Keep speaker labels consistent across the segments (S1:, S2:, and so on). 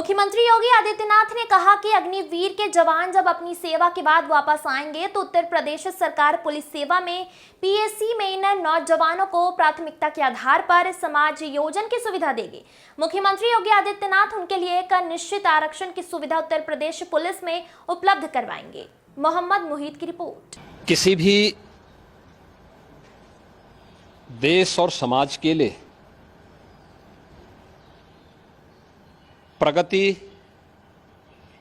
S1: मुख्यमंत्री योगी आदित्यनाथ ने कहा कि अग्निवीर के जवान जब अपनी सेवा के बाद वापस आएंगे तो उत्तर प्रदेश सरकार पुलिस सेवा में पीएसी में इन नौजवानों को प्राथमिकता के आधार पर समाज योजन की सुविधा देगी। मुख्यमंत्री योगी आदित्यनाथ उनके लिए एक निश्चित आरक्षण की सुविधा उत्तर प्रदेश पुलिस में उपलब्ध करवाएंगे। मोहम्मद मुहीद की रिपोर्ट।
S2: किसी भी देश और समाज के लिए प्रगति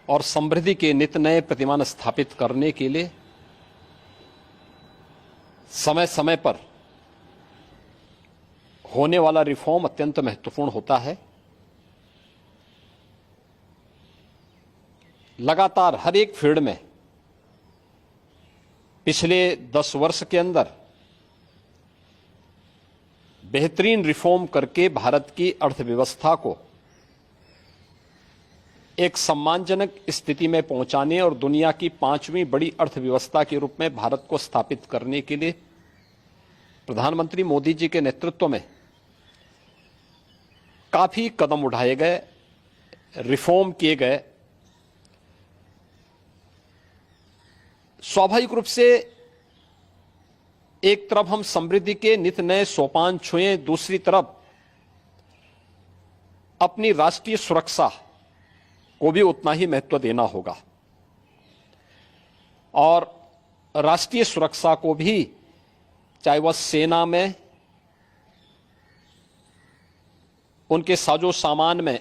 S2: और समृद्धि के नित नए प्रतिमान स्थापित करने के लिए समय समय पर होने वाला रिफॉर्म अत्यंत महत्वपूर्ण होता है। लगातार हर एक फील्ड में पिछले 10 वर्ष के अंदर बेहतरीन रिफॉर्म करके भारत की अर्थव्यवस्था को एक सम्मानजनक स्थिति में पहुंचाने और दुनिया की 5वीं बड़ी अर्थव्यवस्था के रूप में भारत को स्थापित करने के लिए प्रधानमंत्री मोदी जी के नेतृत्व में काफी कदम उठाए गए, रिफॉर्म किए गए। स्वाभाविक रूप से एक तरफ हम समृद्धि के नित नए सोपान छुए, दूसरी तरफ अपनी राष्ट्रीय सुरक्षा को भी उतना ही महत्व देना होगा और राष्ट्रीय सुरक्षा को भी, चाहे वह सेना में, उनके साजो सामान में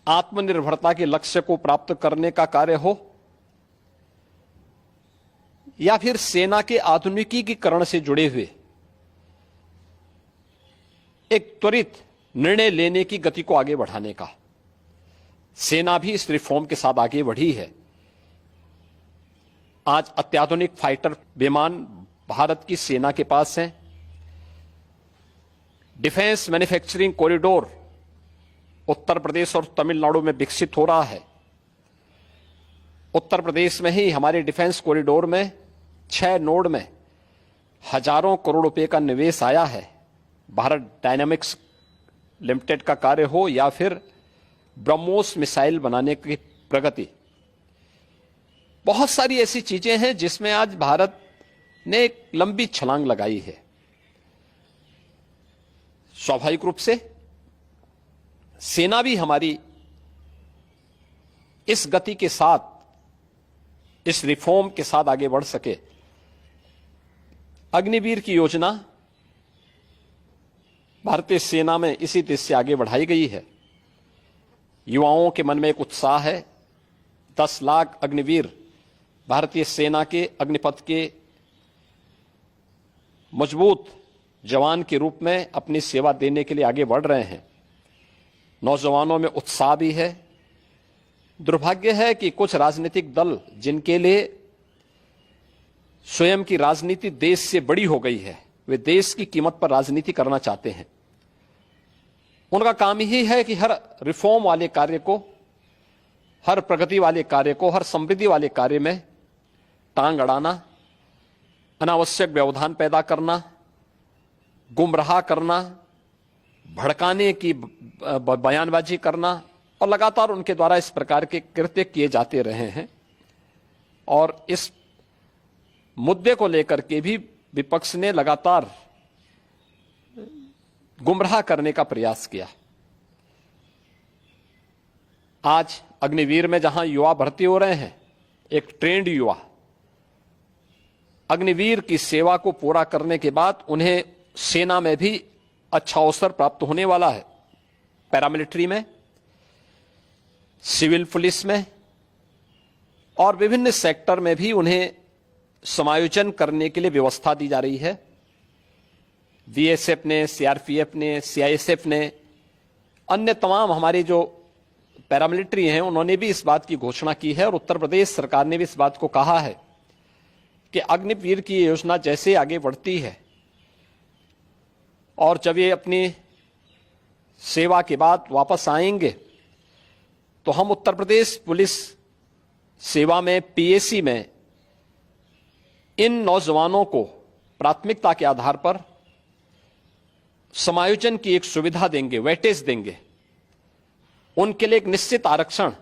S2: आत्मनिर्भरता के लक्ष्य को प्राप्त करने का कार्य हो या फिर सेना के आधुनिकीकरण से जुड़े हुए एक त्वरित निर्णय लेने की गति को आगे बढ़ाने का। सेना भी इस रिफॉर्म के साथ आगे बढ़ी है। आज अत्याधुनिक फाइटर विमान भारत की सेना के पास हैं। Defence manufacturing corridor Uttar Pradesh और तमिलनाडु में विकसित हो रहा है। उत्तर प्रदेश में ही हमारे डिफेंस कॉरिडोर में 6 नोड में हजारों करोड़ रुपए का निवेश आया है। भारत डायनामिक्स लिमिटेड का कार्य हो या फिर ब्रह्मोस मिसाइल बनाने की प्रगति, बहुत सारी ऐसी चीजें हैं जिसमें आज भारत ने एक लंबी छलांग लगाई है। स्वाभाविक रूप से सेना भी हमारी इस गति के साथ, इस रिफॉर्म के साथ आगे बढ़ सके। अग्निवीर की योजना भारतीय सेना में इसी देश से आगे बढ़ाई गई है। युवाओं के मन में एक उत्साह है। 10 लाख अग्निवीर भारतीय सेना के अग्निपथ के मजबूत जवान के रूप में अपनी सेवा देने के लिए आगे बढ़ रहे हैं। नौजवानों में उत्साह भी है। दुर्भाग्य है कि कुछ राजनीतिक दल जिनके लिए स्वयं की राजनीति देश से बड़ी हो गई है, वे देश की कीमत पर राजनीति करना चाहते हैं। उनका काम ही है कि हर रिफॉर्म वाले कार्य को, हर प्रगति वाले कार्य को, हर समृद्धि वाले कार्य में टांग अड़ाना, अनावश्यक व्यवधान पैदा करना, गुमराह करना, भड़काने की बयानबाजी करना, और लगातार उनके द्वारा इस प्रकार के कृत्य किए जाते रहे हैं। और इस मुद्दे को लेकर के भी विपक्ष ने लगातार गुमराह करने का प्रयास किया। आज अग्निवीर में जहां युवा भर्ती हो रहे हैं, एक ट्रेंड युवा अग्निवीर की सेवा को पूरा करने के बाद उन्हें सेना में भी अच्छा अवसर प्राप्त होने वाला है। पैरामिलिट्री में, सिविल पुलिस में और विभिन्न सेक्टर में भी उन्हें समायोजन करने के लिए व्यवस्था दी जा रही है। बीएसएफ ने, सीआरपीएफ ने, सीआईएसएफ ने, अन्य तमाम हमारी जो पैरामिलिट्री हैं, उन्होंने भी इस बात की घोषणा की है और उत्तर प्रदेश सरकार ने भी इस बात को कहा है कि अग्निवीर की योजना जैसे आगे बढ़ती है और जब ये अपनी सेवा के बाद वापस आएंगे तो हम उत्तर प्रदेश पुलिस सेवा में, पीएसी में इन नौजवानों को प्राथमिकता के आधार पर समायोजन की एक सुविधा देंगे, वेटेज देंगे उनके लिए एक निश्चित आरक्षण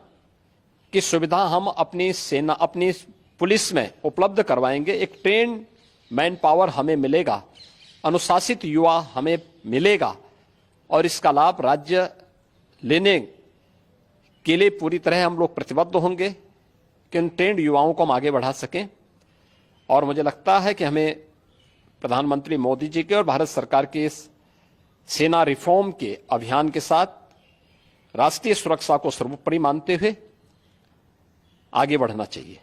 S2: की सुविधा हम अपनी सेना, अपनी पुलिस में उपलब्ध करवाएंगे। एक ट्रेन मैन पावर हमें मिलेगा, अनुशासित युवा हमें मिलेगा और इसका लाभ राज्य लेने के लिए पूरी तरह हम लोग प्रतिबद्ध होंगे कि उन ट्रेंड युवाओं को हम आगे बढ़ा सकें। और मुझे लगता है कि हमें प्रधानमंत्री मोदी जी के और भारत सरकार के इस सेना रिफॉर्म के अभियान के साथ राष्ट्रीय सुरक्षा को सर्वोपरि मानते हुए आगे बढ़ना चाहिए।